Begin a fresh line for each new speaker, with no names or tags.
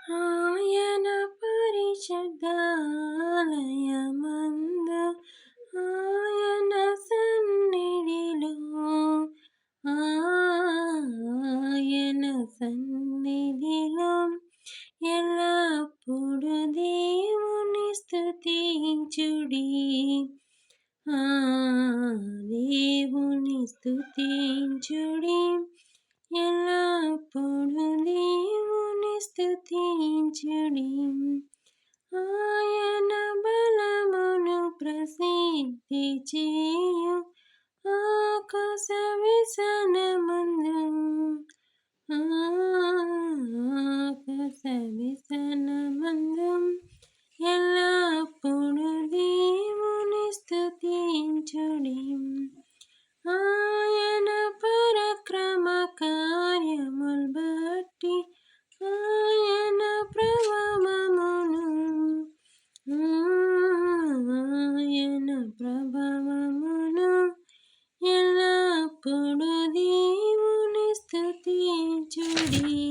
ఆయన పరిశుద్ధాలయమందు ఆయన సన్నిధిలో ఆయన సన్నిధిలో ఎల్లప్పుడు దేవుని స్తుతించుడి. దేవుని స్తుతించుడి, ఎల్లప్పుడు దేవుని స్తుతించుడి. ఆయన బలమును ప్రసిద్ధి చేయు ఆకాశ విసనమందు ఆకాశ విసనమందు ఎల్లప్పుడు దేవుని స్తుతించుడి. ఆయన పరాక్రమ కార్యములు బట్టి ఆయన ప్రభావమును ఎల్లప్పుడు దేవుని స్తుతించుడి.